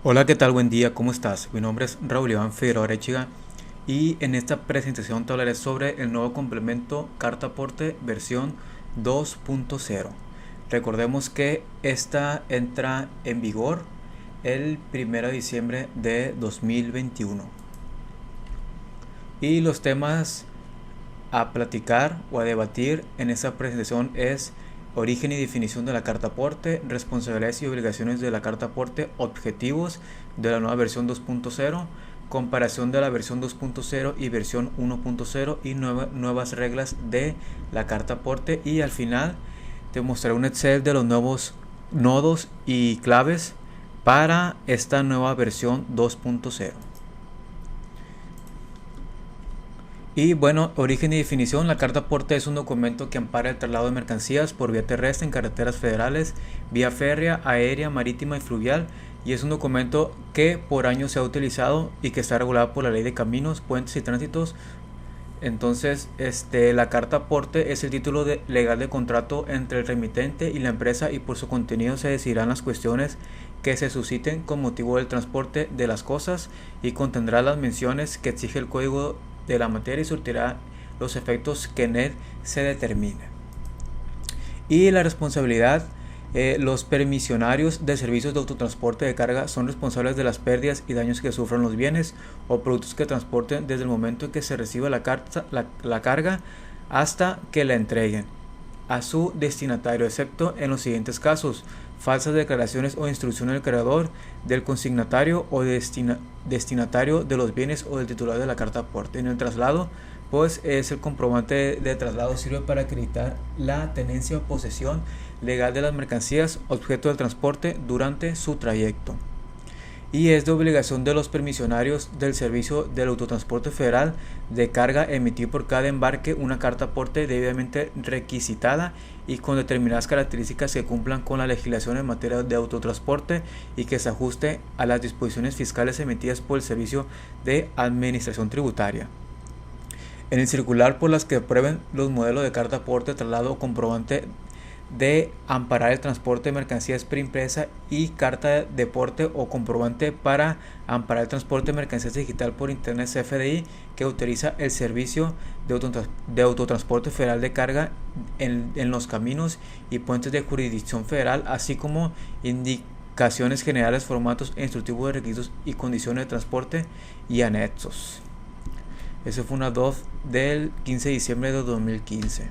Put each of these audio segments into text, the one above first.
Hola, ¿qué tal? Buen día, ¿cómo estás? Mi nombre es Raúl Iván Figueroa Arechiga y en esta presentación te hablaré sobre el nuevo complemento Carta Aporte versión 2.0. Recordemos que esta entra en vigor el 1 de diciembre de 2021. Y los temas a platicar o a debatir en esta presentación es origen y definición de la carta aporte, responsabilidades y obligaciones de la carta aporte, objetivos de la nueva versión 2.0, comparación de la versión 2.0 y versión 1.0 y nuevas reglas de la carta aporte, y al final te mostraré un Excel de los nuevos nodos y claves para esta nueva versión 2.0. Y bueno, origen y definición. La carta aporte es un documento que ampara el traslado de mercancías por vía terrestre en carreteras federales, vía férrea, aérea, marítima y fluvial. Y es un documento que por años se ha utilizado y que está regulado por la Ley de Caminos, Puentes y Tránsitos. Entonces, la carta aporte es el título legal de contrato entre el remitente y la empresa, y por su contenido se decidirán las cuestiones que se susciten con motivo del transporte de las cosas, y contendrá las menciones que exige el código de la materia y surtirá los efectos que en él se determine. Y la responsabilidad. Los permisionarios de servicios de autotransporte de carga son responsables de las pérdidas y daños que sufran los bienes o productos que transporten desde el momento en que se reciba la carga hasta que la entreguen a su destinatario, excepto en los siguientes casos: falsas declaraciones o instrucciones del creador, del consignatario o destinatario de los bienes o del titular de la carta aporte. En el traslado, pues es el comprobante de traslado sirve para acreditar la tenencia o posesión legal de las mercancías objeto del transporte durante su trayecto. Y es de obligación de los permisionarios del servicio del autotransporte federal de carga emitir por cada embarque una carta aporte debidamente requisitada y con determinadas características que cumplan con la legislación en materia de autotransporte y que se ajuste a las disposiciones fiscales emitidas por el Servicio de Administración Tributaria. En el circular por las que aprueben los modelos de carta aporte, traslado o comprobante de amparar el transporte de mercancías preimpresa y carta de porte o comprobante para amparar el transporte de mercancías digital por internet CFDI que utiliza el servicio de autotransporte federal de carga en los caminos y puentes de jurisdicción federal, así como indicaciones generales, formatos e instructivos de requisitos y condiciones de transporte y anexos. Eso fue una DOF del 15 de diciembre de 2015.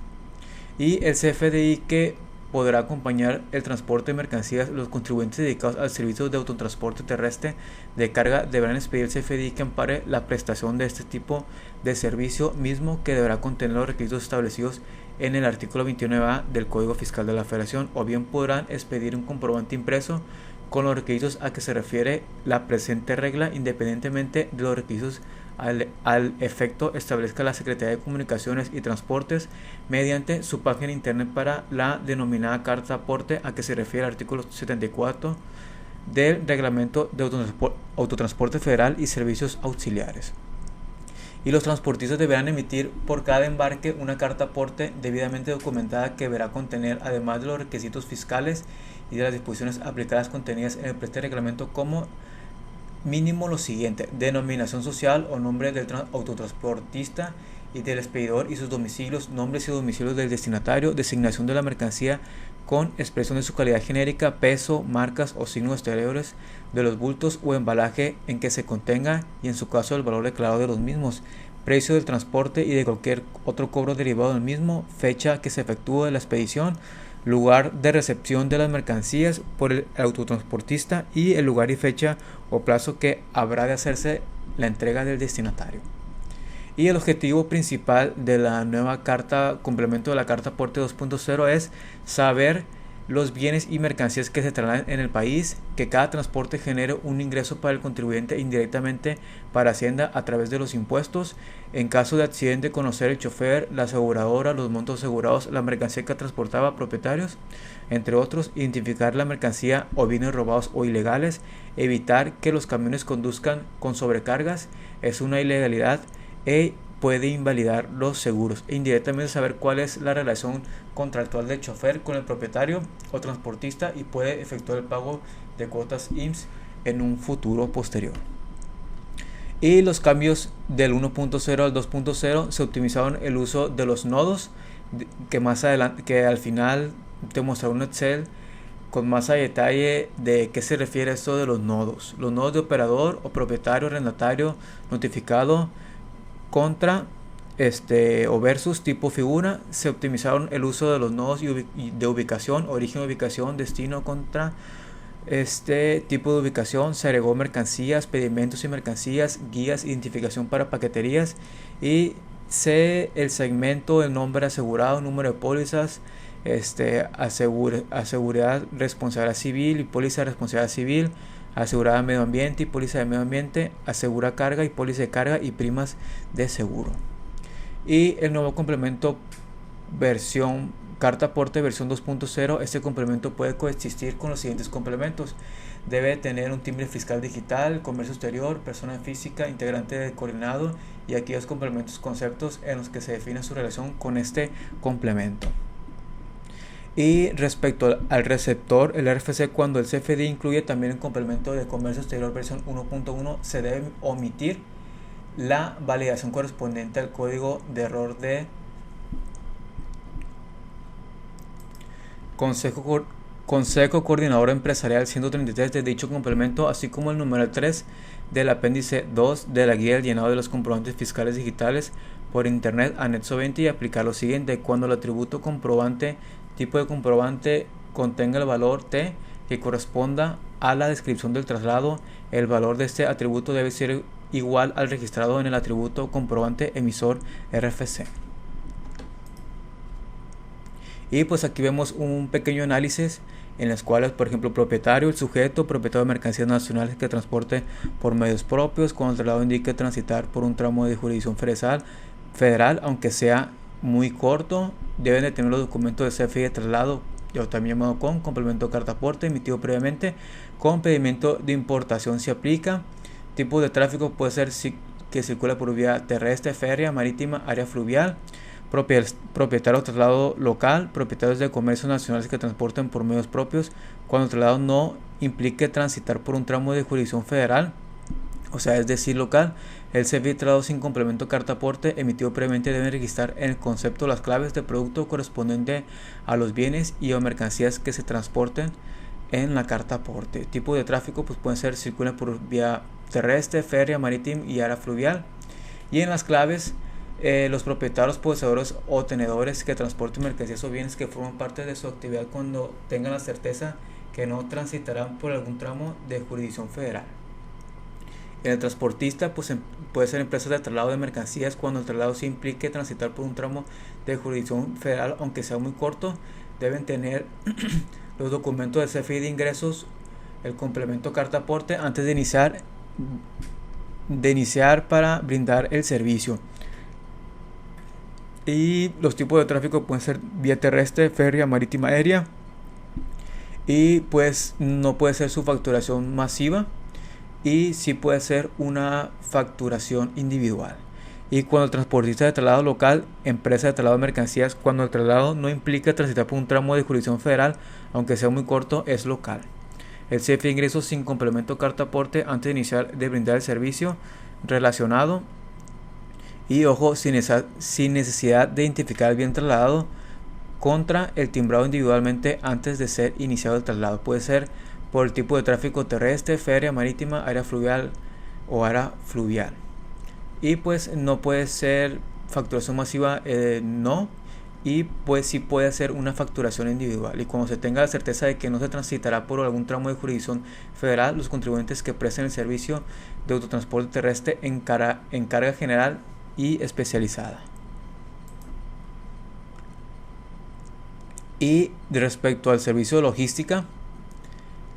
Y el CFDI que podrá acompañar el transporte de mercancías. Los contribuyentes dedicados al servicio de autotransporte terrestre de carga deberán expedir el CFDI que ampare la prestación de este tipo de servicio, mismo que deberá contener los requisitos establecidos en el artículo 29A del Código Fiscal de la Federación, o bien podrán expedir un comprobante impreso con los requisitos a que se refiere la presente regla, independientemente de los requisitos al efecto establezca la Secretaría de Comunicaciones y Transportes mediante su página internet para la denominada carta aporte a que se refiere el artículo 74 del Reglamento de Autotransporte Federal y Servicios Auxiliares. Y los transportistas deberán emitir por cada embarque una carta aporte debidamente documentada que deberá contener, además de los requisitos fiscales y de las disposiciones aplicadas contenidas en el presente reglamento, como mínimo lo siguiente: denominación social o nombre del autotransportista y del expedidor y sus domicilios, nombres y domicilios del destinatario, designación de la mercancía con expresión de su calidad genérica, peso, marcas o signos exteriores de los bultos o embalaje en que se contenga y en su caso el valor declarado de los mismos, precio del transporte y de cualquier otro cobro derivado del mismo, fecha que se efectúe la expedición, lugar de recepción de las mercancías por el autotransportista y el lugar y fecha o plazo que habrá de hacerse la entrega del destinatario. Y el objetivo principal de la nueva carta complemento de la carta aporte 2.0 es saber los bienes y mercancías que se trasladan en el país, que cada transporte genere un ingreso para el contribuyente indirectamente para Hacienda a través de los impuestos. En caso de accidente, conocer el chofer, la aseguradora, los montos asegurados, la mercancía que transportaba propietarios, entre otros. Identificar la mercancía o bienes robados o ilegales, evitar que los camiones conduzcan con sobrecargas, es una ilegalidad puede invalidar los seguros, e indirectamente saber cuál es la relación contractual del chofer con el propietario o transportista y puede efectuar el pago de cuotas IMSS en un futuro posterior. Y los cambios del 1.0 al 2.0 se optimizaron el uso de los nodos, que más adelante, que al final te mostraré un Excel con más a detalle de qué se refiere esto de los nodos. Los nodos de operador o propietario, arrendatario, notificado, contra o versus tipo figura. Se optimizaron el uso de los nodos de ubicación, origen, ubicación, destino, contra tipo de ubicación. Se agregó mercancías, pedimentos y mercancías, guías, identificación para paqueterías y el segmento, el nombre asegurado, número de pólizas, aseguridad, responsabilidad civil y póliza de responsabilidad civil, asegurada de medio ambiente y póliza de medio ambiente, asegura carga y póliza de carga y primas de seguro. Y el nuevo complemento versión carta aporte versión 2.0, este complemento puede coexistir con los siguientes complementos. Debe tener un timbre fiscal digital, comercio exterior, persona física, integrante del coordinado y aquellos complementos, conceptos en los que se define su relación con este complemento. Y respecto al receptor, el RFC, cuando el CFDI incluye también el complemento de comercio exterior versión 1.1, se debe omitir la validación correspondiente al código de error de Consejo Coordinador Empresarial 133 de dicho complemento, así como el número 3 del apéndice 2 de la guía del llenado de los comprobantes fiscales digitales por internet, anexo 20, y aplicar lo siguiente: cuando el atributo comprobante tipo de comprobante contenga el valor T que corresponda a la descripción del traslado, el valor de este atributo debe ser igual al registrado en el atributo comprobante emisor RFC. Y pues aquí vemos un pequeño análisis en las cuales, por ejemplo, propietario, el sujeto, propietario de mercancías nacionales que transporte por medios propios, cuando el traslado indique transitar por un tramo de jurisdicción federal, aunque sea muy corto, deben de tener los documentos de CFDI de traslado, yo también llamado con complemento carta aporte emitido previamente, con pedimento de importación si aplica. Tipo de tráfico puede ser que circula por vía terrestre, férrea, marítima, área fluvial. Propietario de traslado local, propietarios de comercios nacionales que transporten por medios propios, cuando el traslado no implique transitar por un tramo de jurisdicción federal, o sea, es decir, local. El CFDI de traslado sin complemento carta aporte emitido previamente deben registrar en el concepto las claves de producto correspondiente a los bienes y o mercancías que se transporten en la carta aporte. Tipo de tráfico pues pueden ser circulan por vía terrestre, férrea, marítima y área fluvial. Y en las claves, los propietarios, poseedores o tenedores que transporten mercancías o bienes que forman parte de su actividad cuando tengan la certeza que no transitarán por algún tramo de jurisdicción federal. El transportista pues puede ser empresas de traslado de mercancías cuando el traslado sí implique transitar por un tramo de jurisdicción federal, aunque sea muy corto. Deben tener los documentos del CFDI de ingresos, el complemento carta aporte antes de iniciar para brindar el servicio. Y los tipos de tráfico pueden ser vía terrestre, férrea, marítima, aérea. Y pues no puede ser su facturación masiva. Y sí puede ser una facturación individual. Y cuando el transportista de traslado local, empresa de traslado de mercancías, cuando el traslado no implica transitar por un tramo de jurisdicción federal, aunque sea muy corto, es local. El CFDI de ingresos sin complemento carta aporte antes de iniciar de brindar el servicio relacionado. Y ojo, sin necesidad de identificar el bien trasladado, contra el timbrado individualmente antes de ser iniciado el traslado. Puede ser por el tipo de tráfico terrestre, férrea, marítima, área fluvial o área fluvial. Y pues no puede ser facturación masiva, no. Y pues sí puede ser una facturación individual. Y cuando se tenga la certeza de que no se transitará por algún tramo de jurisdicción federal, los contribuyentes que presten el servicio de autotransporte terrestre en carga general y especializada. Y respecto al servicio de logística,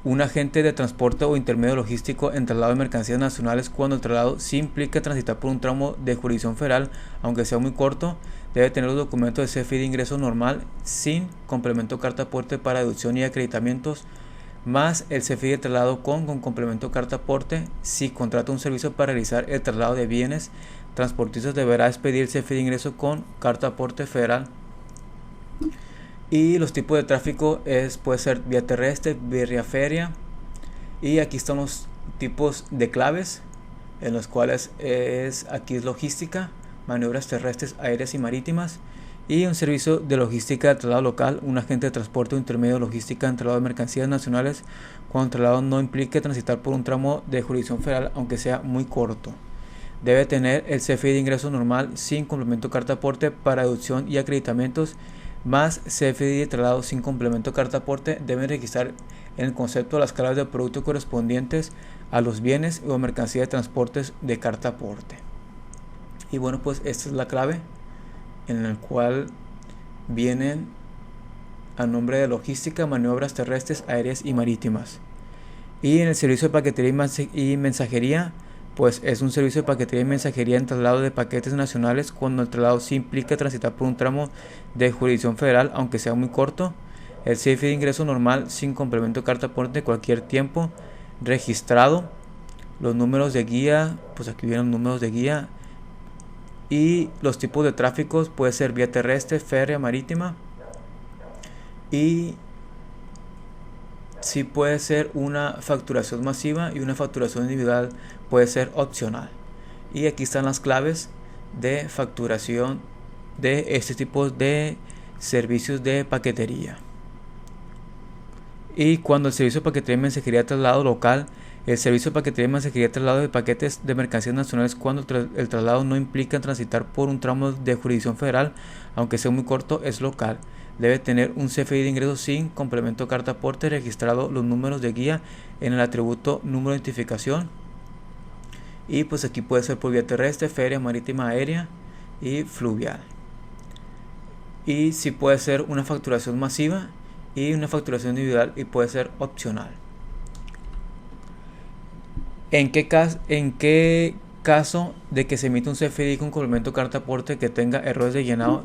un agente de transporte o intermedio logístico en traslado de mercancías nacionales cuando el traslado sí implica transitar por un tramo de jurisdicción federal, aunque sea muy corto, debe tener los documentos de CFDI de ingreso normal sin complemento carta aporte para deducción y acreditamientos, más el CFDI de traslado con complemento carta aporte. Si contrata un servicio para realizar el traslado de bienes, transportistas deberá expedir el CFDI de ingreso con carta aporte federal. Y los tipos de tráfico puede ser vía terrestre, vía férrea. Y aquí están tipos de claves, en los cuales aquí es logística, maniobras terrestres, aéreas y marítimas, y un servicio de logística de traslado local, un agente de transporte o intermedio de logística en traslado de mercancías nacionales cuando el traslado no implique transitar por un tramo de jurisdicción federal, aunque sea muy corto. Debe tener el CFDI de ingreso normal sin complemento carta aporte para deducción y acreditamientos, más CFDI de traslado sin complemento carta aporte. Deben registrar en el concepto las claves de producto correspondientes a los bienes o mercancías de transportes de carta aporte. Y bueno, pues esta es la clave en la cual vienen a nombre de logística, maniobras terrestres, aéreas y marítimas. Y en el servicio de paquetería y mensajería, pues es un servicio de paquetería y mensajería en traslado de paquetes nacionales cuando el traslado sí implica transitar por un tramo de jurisdicción federal, aunque sea muy corto. El CFDI de ingreso normal sin complemento carta aporte de cualquier tiempo registrado. Los números de guía, pues aquí vienen los números de guía. Y los tipos de tráficos puede ser vía terrestre, férrea, marítima. Y sí puede ser una facturación masiva, y una facturación individual puede ser opcional. Y aquí están las claves de facturación de este tipo de servicios de paquetería. Y cuando el servicio de paquetería y mensajería de traslado local, el servicio de paquetería y mensajería de traslado de paquetes de mercancías nacionales cuando el traslado no implica transitar por un tramo de jurisdicción federal, aunque sea muy corto, es local. Debe tener un CFDI de ingresos sin complemento carta aporte registrado los números de guía en el atributo número de identificación. Y pues aquí puede ser por vía terrestre, férrea, marítima, aérea y fluvial. Y si puede ser una facturación masiva y una facturación individual, y puede ser opcional. ¿En qué caso de que se emita un CFDI con complemento carta aporte que tenga errores de llenado,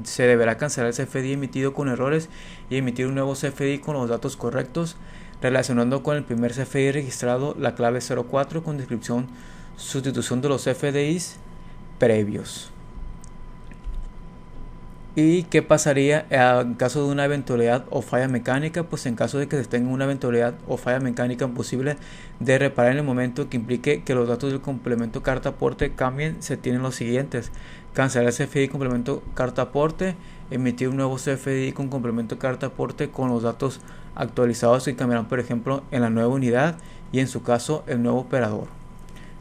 se deberá cancelar el CFDI emitido con errores y emitir un nuevo CFDI con los datos correctos, relacionando con el primer CFDI registrado la clave 04 con descripción, sustitución de los CFDIs previos? ¿Y qué pasaría en caso de una eventualidad o falla mecánica? Pues en caso de que se tenga una eventualidad o falla mecánica imposible de reparar en el momento que implique que los datos del complemento carta aporte cambien, se tienen los siguientes: cancelar el CFDI complemento carta aporte, emitir un nuevo CFDI con complemento carta aporte con los datos actualizados que cambiarán, por ejemplo, en la nueva unidad y en su caso el nuevo operador.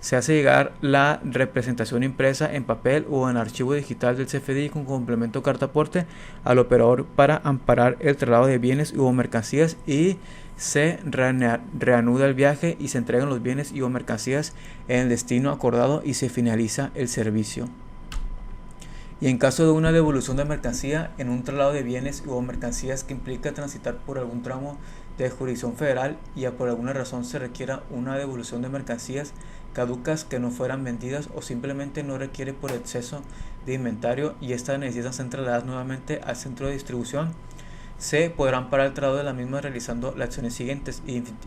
Se hace llegar la representación impresa en papel o en archivo digital del CFDI con complemento carta aporte al operador para amparar el traslado de bienes o mercancías, y se reanuda el viaje y se entregan los bienes y o mercancías en el destino acordado y se finaliza el servicio. Y en caso de una devolución de mercancía en un traslado de bienes o mercancías que implica transitar por algún tramo de jurisdicción federal y por alguna razón se requiera una devolución de mercancías caducas que no fueran vendidas o simplemente no requiere por exceso de inventario y estas necesitan ser trasladadas nuevamente al centro de distribución, se podrán parar el traslado de la misma realizando las acciones siguientes: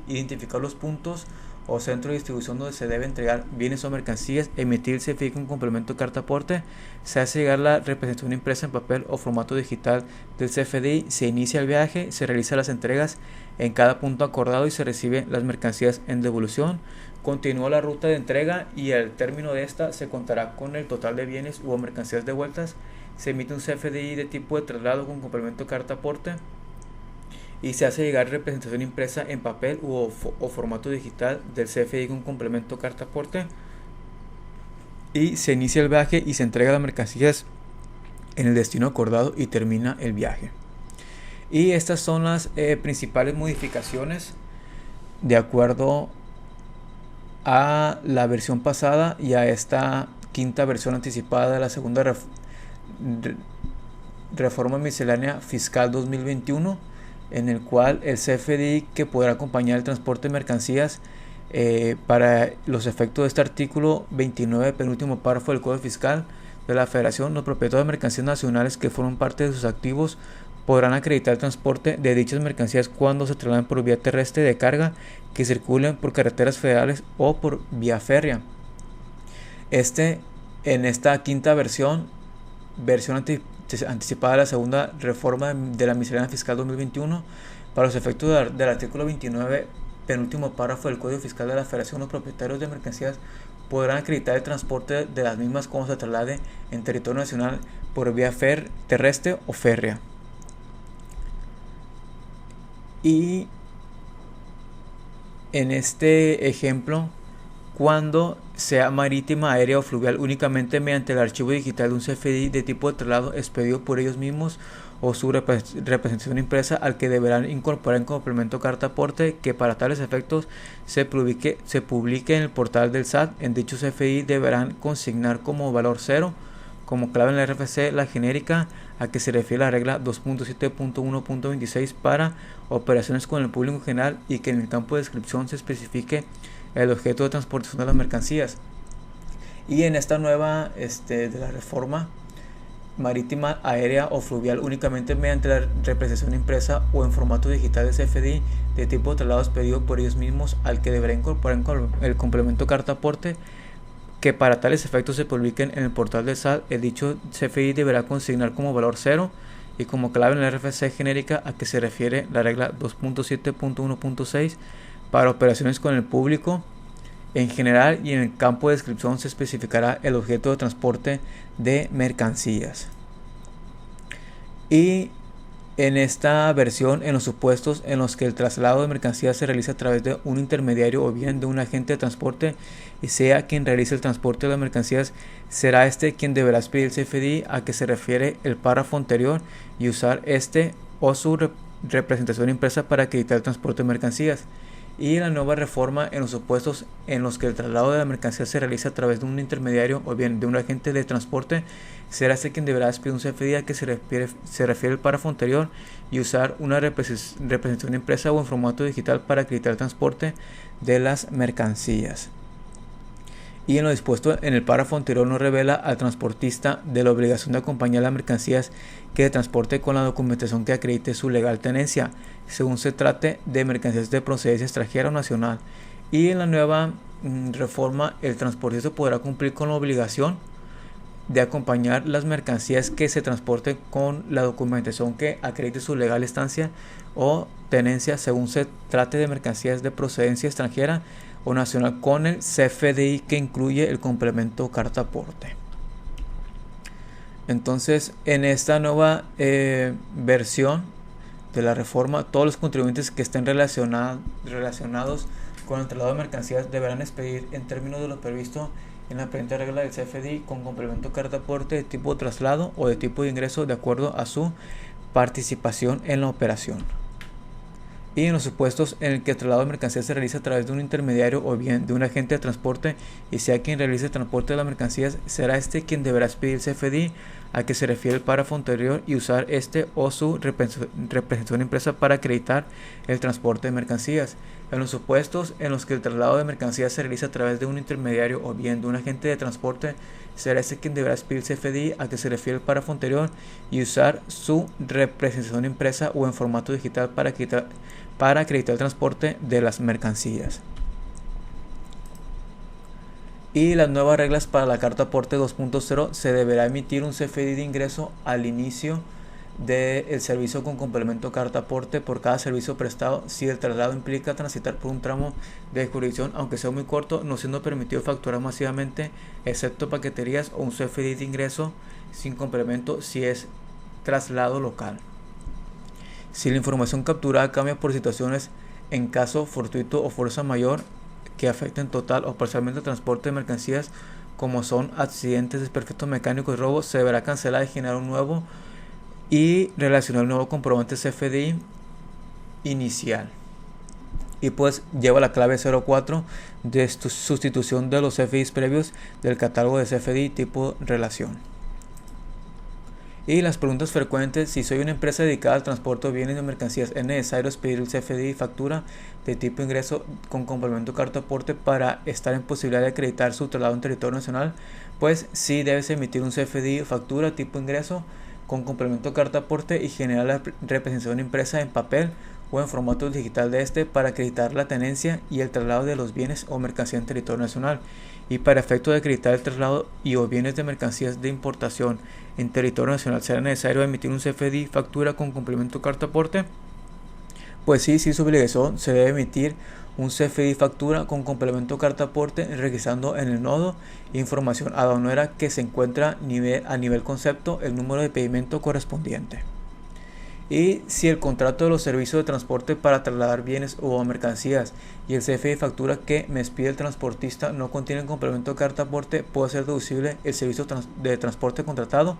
identificar los puntos o centro de distribución donde se debe entregar bienes o mercancías, emitir el CFDI con complemento de carta aporte, se hace llegar la representación impresa en papel o formato digital del CFDI, se inicia el viaje, se realizan las entregas en cada punto acordado y se reciben las mercancías en devolución. Continúa la ruta de entrega y al término de esta se contará con el total de bienes u mercancías devueltas. Se emite un CFDI de tipo de traslado con complemento de carta aporte y se hace llegar representación impresa en papel o formato digital del CFDI con complemento carta aporte, y se inicia el viaje y se entrega las mercancías en el destino acordado y termina el viaje. Y estas son las principales modificaciones de acuerdo a la versión pasada y a esta quinta versión anticipada de la segunda reforma miscelánea fiscal 2021, en el cual el CFDI que podrá acompañar el transporte de mercancías para los efectos de este artículo 29, penúltimo párrafo del Código Fiscal de la Federación, los propietarios de mercancías nacionales que forman parte de sus activos podrán acreditar el transporte de dichas mercancías cuando se trasladen por vía terrestre de carga, que circulen por carreteras federales o por vía férrea. En esta quinta versión anticipada de la segunda reforma de la miscelánea fiscal 2021, para los efectos del artículo 29 penúltimo párrafo del Código Fiscal de la Federación, los propietarios de mercancías podrán acreditar el transporte de las mismas cuando se traslade en territorio nacional por vía terrestre o férrea. Y en este ejemplo, cuando sea marítima, aérea o fluvial, únicamente mediante el archivo digital de un CFDI de tipo de traslado expedido por ellos mismos o su representación impresa, al que deberán incorporar en complemento carta aporte que para tales efectos se publique en el portal del SAT. En dicho CFDI deberán consignar como valor 0, como clave en la RFC, la genérica a que se refiere la regla 2.7.1.26 para operaciones con el público general, y que en el campo de descripción se especifique el objeto de transportación de las mercancías. Y en esta nueva de la reforma marítima, aérea o fluvial, únicamente mediante la representación impresa o en formato digital de CFDI de tipo de traslado expedido por ellos mismos, al que deberá incorporar el complemento carta aporte que para tales efectos se publiquen en el portal de SAT. El dicho CFDI deberá consignar como valor 0 y como clave en la RFC genérica a que se refiere la regla 2.7.1.6 para operaciones con el público en general, y en el campo de descripción se especificará el objeto de transporte de mercancías. Y en esta versión, en los supuestos en los que el traslado de mercancías se realiza a través de un intermediario o bien de un agente de transporte, y sea quien realice el transporte de las mercancías, será quien deberá expedir el CFDI a que se refiere el párrafo anterior y usar o su representación impresa para acreditar el transporte de mercancías. Y la nueva reforma, en los supuestos en los que el traslado de la mercancía se realiza a través de un intermediario o bien de un agente de transporte, será quien deberá expedir un CFDI a que se refiere el párrafo anterior y usar una representación impresa o en formato digital para acreditar el transporte de las mercancías. Y en lo dispuesto en el párrafo anterior no revela al transportista de la obligación de acompañar las mercancías que transporte con la documentación que acredite su legal tenencia, según se trate de mercancías de procedencia extranjera o nacional. Y en la nueva reforma, el transportista podrá cumplir con la obligación de acompañar las mercancías que se transporten con la documentación que acredite su legal estancia o tenencia, según se trate de mercancías de procedencia extranjera o nacional, con el CFDI que incluye el complemento carta aporte. Entonces, en esta nueva versión de la reforma, todos los contribuyentes que estén relacionados con el traslado de mercancías deberán expedir, en términos de lo previsto en la presente regla del CFDI, con complemento carta aporte de tipo de traslado o de tipo de ingreso, de acuerdo a su participación en la operación. Y en los supuestos en el que el traslado de mercancías se realiza a través de un intermediario o bien de un agente de transporte, y sea quien realice el transporte de las mercancías, será quien deberá expedir el CFDI a que se refiere el párrafo anterior y usar o su representación impresa para acreditar el transporte de mercancías. En los supuestos en los que el traslado de mercancías se realiza a través de un intermediario o bien de un agente de transporte, será quien deberá expedir el CFDI a que se refiere el párrafo anterior y usar su representación impresa o en formato digital para acreditar el transporte de las mercancías. Y las nuevas reglas para la carta aporte 2.0: se deberá emitir un CFDI de ingreso al inicio del servicio con complemento carta aporte por cada servicio prestado, si el traslado implica transitar por un tramo de jurisdicción, aunque sea muy corto, no siendo permitido facturar masivamente, excepto paqueterías, o un CFDI de ingreso sin complemento si es traslado local. Si la información capturada cambia por situaciones en caso fortuito o fuerza mayor que afecten total o parcialmente el transporte de mercancías, como son accidentes, desperfectos mecánicos y robos, se deberá cancelar y generar un nuevo y relacionar el nuevo comprobante CFDI inicial. Y pues lleva la clave 04 de sustitución de los CFDIs previos del catálogo de CFDI tipo relación. Y las preguntas frecuentes: si soy una empresa dedicada al transporte de bienes y mercancías, ¿es necesario expedir el CFDI factura de tipo ingreso con complemento carta aporte para estar en posibilidad de acreditar su traslado en territorio nacional? Pues sí, debes emitir un CFDI factura tipo ingreso con complemento carta aporte y generar la representación impresa en papel o en formato digital de para acreditar la tenencia y el traslado de los bienes o mercancías en territorio nacional. Y para efecto de acreditar el traslado y o bienes de mercancías de importación en territorio nacional, ¿será necesario emitir un CFDI factura con complemento carta aporte? Pues sí, su obligación se debe emitir un CFDI factura con complemento carta aporte registrando en el nodo información aduanera que se encuentra a nivel concepto el número de pedimento correspondiente. Y si el contrato de los servicios de transporte para trasladar bienes o mercancías y el CFDI factura que me expide el transportista no contienen complemento de carta aporte, puede ser deducible el servicio de transporte contratado.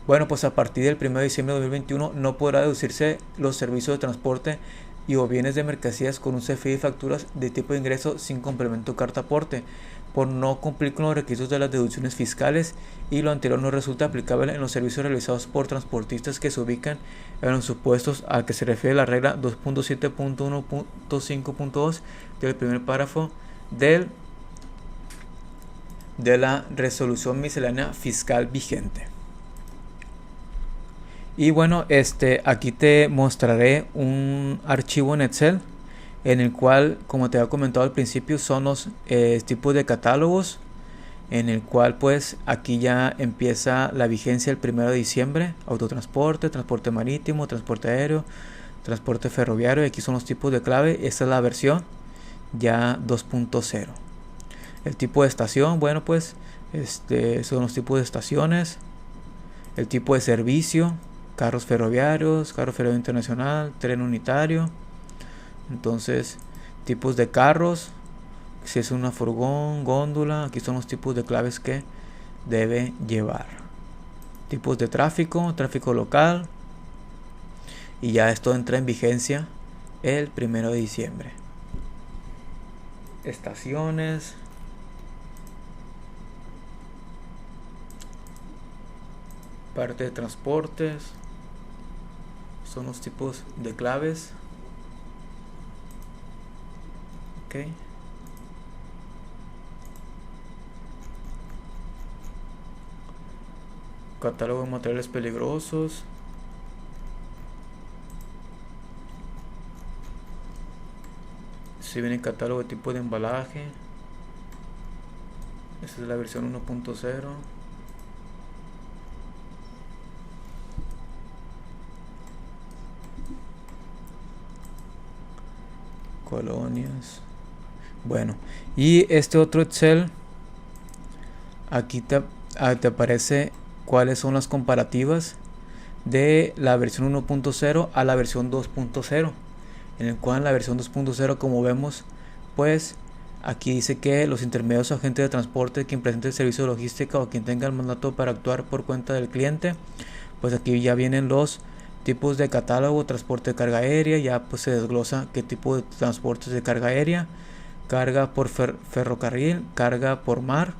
Bueno, pues a partir del 1 de diciembre de 2021 no podrá deducirse los servicios de transporte y o bienes de mercancías con un CFDI facturas de tipo de ingreso sin complemento carta aporte, por no cumplir con los requisitos de las deducciones fiscales, y lo anterior no resulta aplicable en los servicios realizados por transportistas que se ubican en los supuestos a que se refiere la regla 2.7.1.5.2 del primer párrafo de la resolución miscelánea fiscal vigente. Y bueno, aquí te mostraré un archivo en Excel en el cual, como te había comentado al principio, son los tipos de catálogos, en el cual pues aquí ya empieza la vigencia el 1 de diciembre, autotransporte, transporte marítimo, transporte aéreo, transporte ferroviario, y aquí son los tipos de clave. Esta es la versión ya 2.0. El tipo de estación, bueno pues son los tipos de estaciones, el tipo de servicio, carros ferroviarios, carro ferroviario internacional, tren unitario. Entonces, tipos de carros, si es una furgón, góndola, aquí son los tipos de claves que debe llevar. Tipos de tráfico, tráfico local, y ya esto entra en vigencia el 1 de diciembre. Estaciones, parte de transportes, son los tipos de claves. Okay. Catálogo de materiales peligrosos. Si viene el catálogo de tipo de embalaje. Esta es la versión 1.0. Colonias. Bueno, y este otro Excel, aquí te aparece cuáles son las comparativas de la versión 1.0 a la versión 2.0, en el cual en la versión 2.0, como vemos, pues aquí dice que los intermediarios o agentes de transporte, quien presente el servicio de logística o quien tenga el mandato para actuar por cuenta del cliente, pues aquí ya vienen los tipos de catálogo. Transporte de carga aérea, ya pues se desglosa qué tipo de transportes de carga aérea, carga por ferrocarril, carga por mar,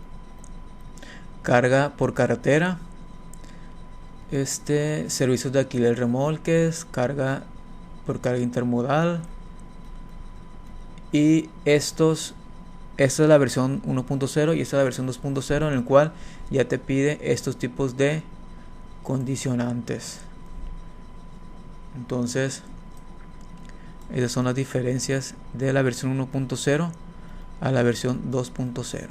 carga por carretera, servicios de alquiler remolques, carga por carga intermodal. Y esta es la versión 1.0 y esta es la versión 2.0, en el cual ya te pide estos tipos de condicionantes. Entonces, esas son las diferencias de la versión 1.0 a la versión 2.0.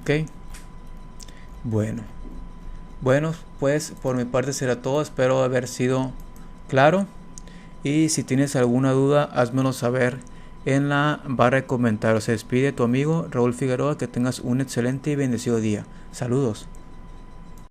Ok, bueno, pues por mi parte será todo. Espero haber sido claro, y si tienes alguna duda házmelo saber en la barra de comentarios. Se despide tu amigo Raúl Figueroa. Que tengas un excelente y bendecido día. Saludos.